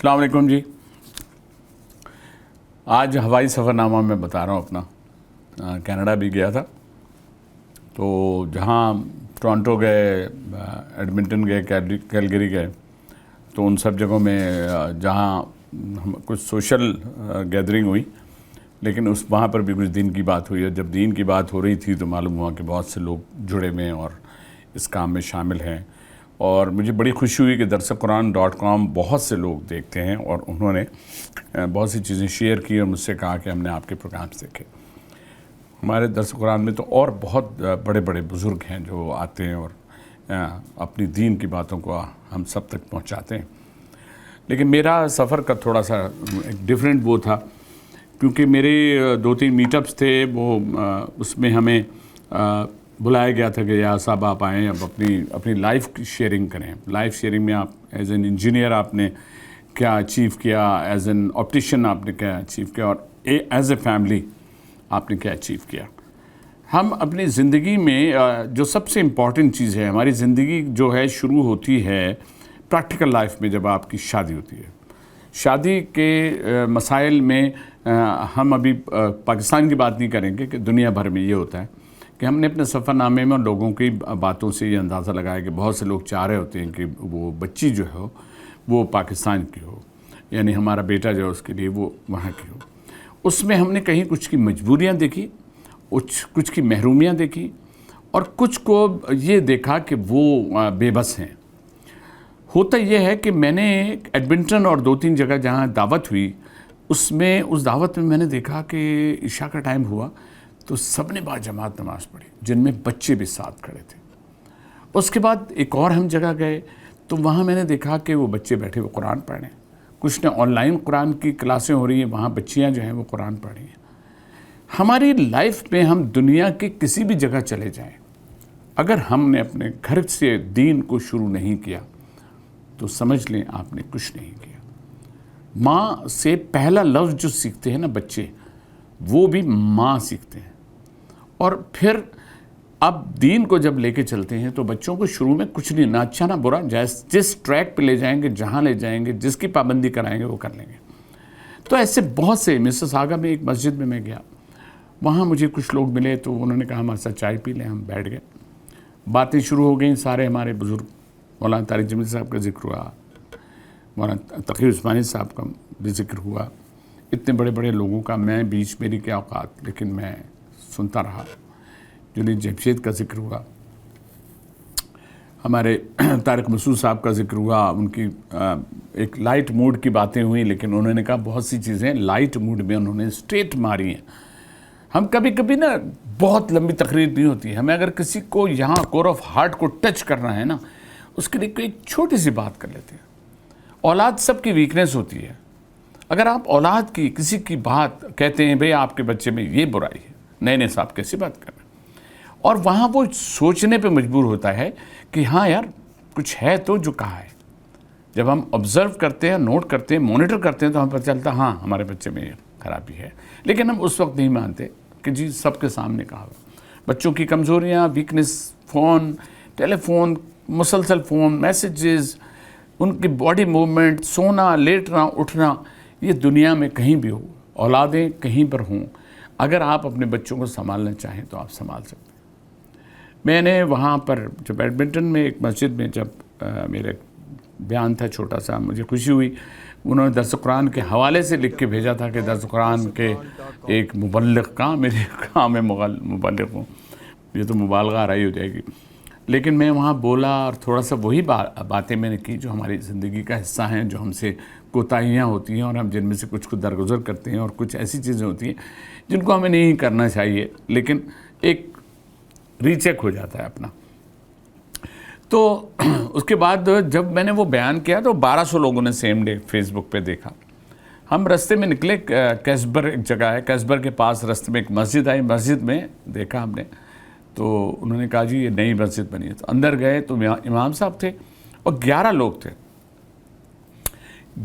السلام علیکم جی. آج ہوائی سفر نامہ میں بتا رہا ہوں اپنا. کینیڈا بھی گیا تھا، تو جہاں ٹورانٹو گئے، ایڈمنٹن گئے، کیلگری گئے، تو ان سب جگہوں میں جہاں کچھ سوشل گیدرنگ ہوئی، لیکن وہاں پر بھی کچھ دین کی بات ہوئی. اور جب دین کی بات ہو رہی تھی تو معلوم ہوا کہ بہت سے لوگ جڑے ہوئے ہیں اور اس کام میں شامل ہیں. اور مجھے بڑی خوشی ہوئی کہ درسقرآن.com بہت سے لوگ دیکھتے ہیں، اور انہوں نے بہت سی چیزیں شیئر کی اور مجھ سے کہا کہ ہم نے آپ کے پروگرامز دیکھے. ہمارے درس قرآن میں تو اور بہت بڑے بڑے بزرگ ہیں جو آتے ہیں اور اپنی دین کی باتوں کو ہم سب تک پہنچاتے ہیں. لیکن میرا سفر کا تھوڑا سا ایک ڈیفرنٹ وہ تھا، کیونکہ میرے 2-3 میٹ اپس تھے. وہ اس میں ہمیں بلایا گیا تھا کہ یا صاحب آپ آئیں، اب اپنی لائف کی شیئرنگ کریں. لائف شیئرنگ میں آپ ایز این انجینئر آپ نے کیا اچیو کیا، ایز این آپٹیشین آپ نے کیا اچیو کیا، اور ایز اے فیملی آپ نے کیا اچیو کیا. ہم اپنی زندگی میں جو سب سے امپورٹنٹ چیز ہے، ہماری زندگی جو ہے شروع ہوتی ہے پریکٹیکل لائف میں جب آپ کی شادی ہوتی ہے. شادی کے مسائل میں ہم ابھی پاکستان کی بات نہیں کریں گے کہ دنیا بھر میں یہ ہوتا ہے کہ ہم نے اپنے سفر نامے میں لوگوں کی باتوں سے یہ اندازہ لگایا کہ بہت سے لوگ چاہ رہے ہوتے ہیں کہ وہ بچی جو ہو وہ پاکستان کی ہو، یعنی ہمارا بیٹا جو ہے اس کے لیے وہ وہاں کی ہو. اس میں ہم نے کہیں کچھ کی مجبوریاں دیکھی، کچھ کی محرومیاں دیکھی، اور کچھ کو یہ دیکھا کہ وہ بے بس ہیں. ہوتا یہ ہے کہ میں نے ایڈمنٹن اور 2-3 جگہ جہاں دعوت ہوئی، اس دعوت میں نے دیکھا کہ عشاء کا ٹائم ہوا تو سب نے باجماعت نماز پڑھی، جن میں بچے بھی ساتھ کھڑے تھے. اس کے بعد ایک اور ہم جگہ گئے تو وہاں میں نے دیکھا کہ وہ بچے بیٹھے وہ قرآن پڑھ رہے ہیں. کچھ نے آن لائن قرآن کی کلاسیں ہو رہی ہیں، وہاں بچیاں جو ہیں وہ قرآن پڑھ رہی ہیں. ہماری لائف میں ہم دنیا کی کسی بھی جگہ چلے جائیں، اگر ہم نے اپنے گھر سے دین کو شروع نہیں کیا تو سمجھ لیں آپ نے کچھ نہیں کیا. ماں سے پہلا لفظ جو سیکھتے ہیں نا بچے، وہ بھی ماں سیکھتے ہیں. اور پھر اب دین کو جب لے کے چلتے ہیں تو بچوں کو شروع میں کچھ نہیں، نہ اچھا نہ برا، جس ٹریک پہ لے جائیں گے، جہاں لے جائیں گے، جس کی پابندی کرائیں گے وہ کر لیں گے. تو ایسے بہت سے مسیساگا میں ایک مسجد میں گیا، وہاں مجھے کچھ لوگ ملے تو انہوں نے کہا ہمارے ساتھ چائے پی لیں. ہم بیٹھ گئے، باتیں شروع ہو گئیں. سارے ہمارے بزرگ، مولانا طارق جمیل صاحب کا ذکر ہوا، مولانا تقی عثمانی صاحب کا بھی ذکر ہوا. اتنے بڑے بڑے لوگوں کا میں بیچ میری کیا اوقات، لیکن میں سنتا رہا. جنید جمشید کا ذکر ہوا، ہمارے طارق مسعود صاحب کا ذکر ہوا. ان کی ایک لائٹ موڈ کی باتیں ہوئیں، لیکن انہوں نے کہا بہت سی چیزیں لائٹ موڈ میں انہوں نے اسٹریٹ ماری ہیں. ہم کبھی کبھی نا بہت لمبی تقریر نہیں ہوتی، ہمیں اگر کسی کو یہاں کور آف ہارٹ کو ٹچ کرنا ہے نا، اس کے لیے ایک چھوٹی سی بات کر لیتے ہیں. اولاد سب کی ویکنیس ہوتی ہے. اگر آپ اولاد کی کسی کی بات کہتے ہیں بھئی آپ کے بچے میں یہ برائی ہے، نہیں صاحب کیسی بات کر رہے ہیں، اور وہاں وہ سوچنے پہ مجبور ہوتا ہے کہ ہاں یار کچھ ہے تو جو کہا ہے. جب ہم آبزرو کرتے ہیں، نوٹ کرتے ہیں، مانیٹر کرتے ہیں تو ہم پتہ چلتا ہے ہاں ہمارے بچے میں یہ خرابی ہے. لیکن ہم اس وقت نہیں مانتے کہ جی سب کے سامنے کہا ہوا. بچوں کی کمزوریاں، ویکنس، فون، ٹیلی فون، مسلسل فون، میسیجز، ان کی باڈی موومنٹ، سونا، لیٹنا، اٹھنا، یہ دنیا میں کہیں بھی ہو، اولادیں کہیں پر ہوں، اگر آپ اپنے بچوں کو سنبھالنا چاہیں تو آپ سنبھال سکتے ہیں. میں نے وہاں پر جب ایڈمنٹن میں ایک مسجد میں جب میرے بیان تھا چھوٹا سا، مجھے خوشی ہوئی. انہوں نے درس قرآن کے حوالے سے لکھ کے بھیجا تھا کہ درس قرآن کے ایک مبلغ کا، میرے کام میں مبلغ ہوں، یہ تو مبالغہ آرائی ہو جائے گی. لیکن میں وہاں بولا اور تھوڑا سا وہی باتیں میں نے کی جو ہماری زندگی کا حصہ ہیں، جو ہم سے کوتاہیاں ہوتی ہیں اور ہم جن میں سے کچھ کو درگزر کرتے ہیں، اور کچھ ایسی چیزیں ہوتی ہیں جن کو ہمیں نہیں کرنا چاہیے، لیکن ایک ری چیک ہو جاتا ہے اپنا. تو اس کے بعد جب میں نے وہ بیان کیا تو 1200 لوگوں نے سیم ڈے فیس بک پہ دیکھا. ہم رستے میں نکلے، کیسبر ایک جگہ ہے، کیسبر کے پاس رستے میں ایک مسجد آئی. مسجد میں دیکھا ہم نے تو انہوں نے کہا جی یہ نئی مسجد بنی ہے. تو اندر گئے تو امام صاحب تھے اور 11 لوگ تھے.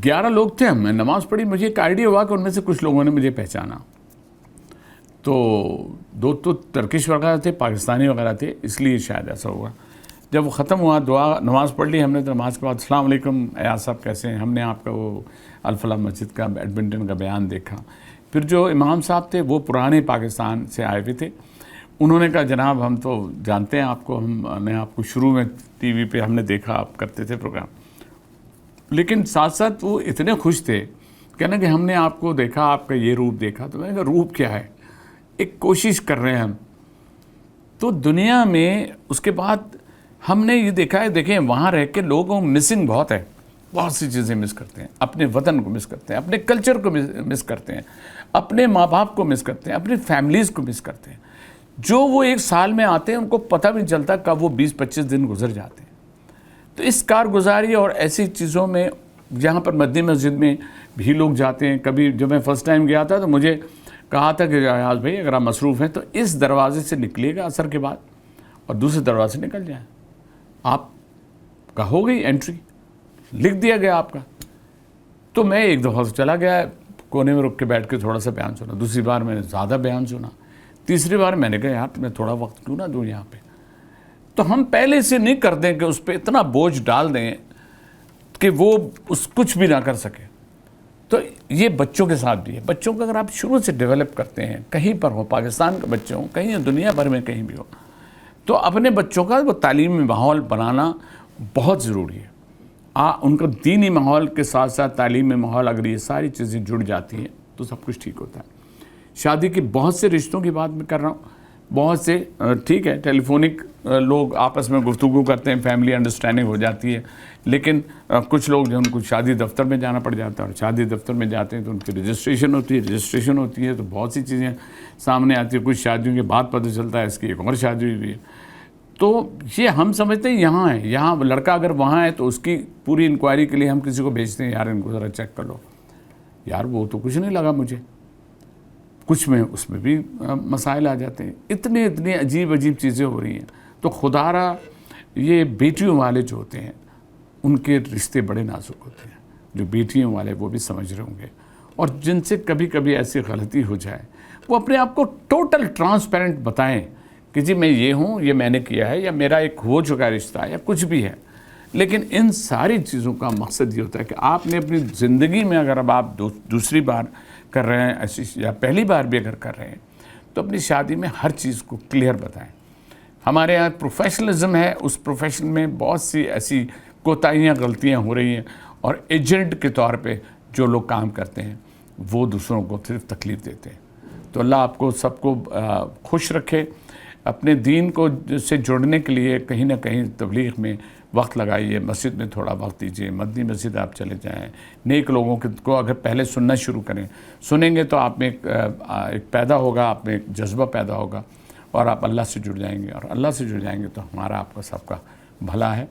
11 لوگ تھے. ہم نے نماز پڑھی. مجھے ایک آئیڈیا ہوا کہ ان میں سے کچھ لوگوں نے مجھے پہچانا. تو 2 تو ترکش وغیرہ تھے، پاکستانی وغیرہ تھے، اس لیے شاید ایسا ہوا. جب وہ ختم ہوا دعا نماز پڑھ لی ہم نے، تو نماز کے بعد السلام علیکم ایاز صاحب کیسے ہیں، ہم نے آپ کا وہ الفلاح مسجد کا ایڈمنٹن کا بیان دیکھا. پھر جو امام صاحب تھے وہ پرانے پاکستان سے آئے ہوئے تھے، انہوں نے کہا جناب ہم تو جانتے ہیں آپ کو، ہم نے آپ کو شروع میں ٹی وی پہ ہم نے دیکھا آپ کرتے تھے پروگرام، لیکن ساتھ ساتھ وہ اتنے خوش تھے کہنا کہ ہم نے آپ کو دیکھا، آپ کا یہ روپ دیکھا. تو میں نے کہا روپ کیا ہے، ایک کوشش کر رہے ہیں ہم. تو دنیا میں اس کے بعد ہم نے یہ دیکھا ہے، دیکھیں وہاں رہ کے لوگوں مسنگ بہت ہے، بہت سی چیزیں مس کرتے ہیں، اپنے وطن کو مس کرتے ہیں، اپنے کلچر کو مس کرتے ہیں، اپنے ماں باپ کو مس کرتے ہیں، اپنی فیملیز کو مس کرتے ہیں. جو وہ ایک سال میں آتے ہیں ان کو پتہ بھی نہیں چلتا کب وہ 20-25 دن گزر جاتے ہیں. تو اس کارگزاری اور ایسی چیزوں میں جہاں پر مدنی مسجد میں بھی لوگ جاتے ہیں. کبھی جب میں فرسٹ ٹائم گیا تھا تو مجھے کہا تھا کہ ایاز بھائی اگر آپ مصروف ہیں تو اس دروازے سے نکلیے گا عصر کے بعد اور دوسرے دروازے سے نکل جائیں. آپ کا ہو گئی انٹری، لکھ دیا گیا آپ کا. تو میں ایک دفعہ چلا گیا کونے میں رک کے بیٹھ کے تھوڑا سا بیان سنا، دوسری بار میں نے زیادہ بیان سنا، تیسری بار میں نے کہا یار میں تھوڑا وقت کیوں نہ دوں یہاں پہ. تو ہم پہلے سے نہیں کر دیں کہ اس پہ اتنا بوجھ ڈال دیں کہ وہ کچھ بھی نہ کر سکے. تو یہ بچوں کے ساتھ بھی ہے. بچوں کو اگر آپ شروع سے ڈیولپ کرتے ہیں، کہیں پر ہو، پاکستان کے بچے ہوں، کہیں دنیا بھر میں کہیں بھی ہو، تو اپنے بچوں کا وہ تعلیمی ماحول بنانا بہت ضروری ہے. ان کو دینی ماحول کے ساتھ ساتھ تعلیمی ماحول اگر یہ ساری چیزیں جڑ جاتی ہیں تو سب کچھ ٹھیک ہوتا ہے. شادی کے بہت سے رشتوں کی بات میں کر رہا ہوں، بہت سے ٹھیک ہے ٹیلی فونک لوگ آپس میں گفتگو کرتے ہیں، فیملی انڈرسٹینڈنگ ہو جاتی ہے، لیکن کچھ لوگ جو ان کو شادی دفتر میں جانا پڑ جاتا ہے، اور شادی دفتر میں جاتے ہیں تو ان کی رجسٹریشن ہوتی ہے تو بہت سی چیزیں سامنے آتی ہیں. کچھ شادیوں کے بعد پتہ چلتا ہے اس کی ایک اور شادی ہوئی بھی ہے. تو یہ ہم سمجھتے ہیں یہاں ہے، یہاں لڑکا اگر وہاں ہے تو اس کی پوری انکوائری کے لیے ہم کسی کو بھیجتے ہیں، یار ان کو ذرا چیک کر لو. یار وہ تو کچھ نہیں لگا مجھے، کچھ میں اس میں بھی مسائل آ جاتے ہیں. اتنے عجیب چیزیں ہو رہی ہیں. تو خدا را یہ بیٹیوں والے جو ہوتے ہیں ان کے رشتے بڑے نازک ہوتے ہیں. جو بیٹیوں والے وہ بھی سمجھ رہے ہوں گے، اور جن سے کبھی کبھی ایسی غلطی ہو جائے وہ اپنے آپ کو ٹوٹل ٹرانسپیرنٹ بتائیں کہ جی میں یہ ہوں، یہ میں نے کیا ہے، یا میرا ایک ہو چکا رشتہ ہے، یا کچھ بھی ہے. لیکن ان ساری چیزوں کا مقصد یہ ہوتا ہے کہ آپ نے اپنی زندگی میں اگر اب آپ دوسری بار کر رہے ہیں ایسی، یا پہلی بار بھی اگر کر رہے ہیں، تو اپنی شادی میں ہر چیز کو کلیئر بتائیں. ہمارے یہاں پروفیشنلزم ہے، اس پروفیشن میں بہت سی ایسی کوتاہیاں غلطیاں ہو رہی ہیں، اور ایجنٹ کے طور پہ جو لوگ کام کرتے ہیں وہ دوسروں کو صرف تکلیف دیتے ہیں. تو اللہ آپ کو سب کو خوش رکھے. اپنے دین کو سے جڑنے کے لیے کہیں نہ کہیں تبلیغ میں وقت لگائیے، مسجد میں تھوڑا وقت دیجیے، مدنی مسجد آپ چلے جائیں، نیک لوگوں کو اگر پہلے سننا شروع کریں، سنیں گے تو آپ میں ایک پیدا ہوگا، آپ میں ایک جذبہ پیدا ہوگا، اور آپ اللہ سے جڑ جائیں گے. اور اللہ سے جڑ جائیں گے تو ہمارا آپ کا سب کا بھلا ہے.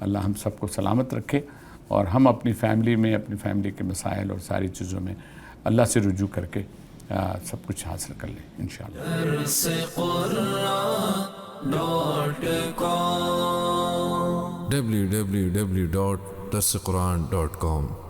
اللہ ہم سب کو سلامت رکھے، اور ہم اپنی فیملی میں، اپنی فیملی کے مسائل اور ساری چیزوں میں اللہ سے رجوع کر کے سب کچھ حاصل کر لیں انشاءاللہ. www.darsequran.com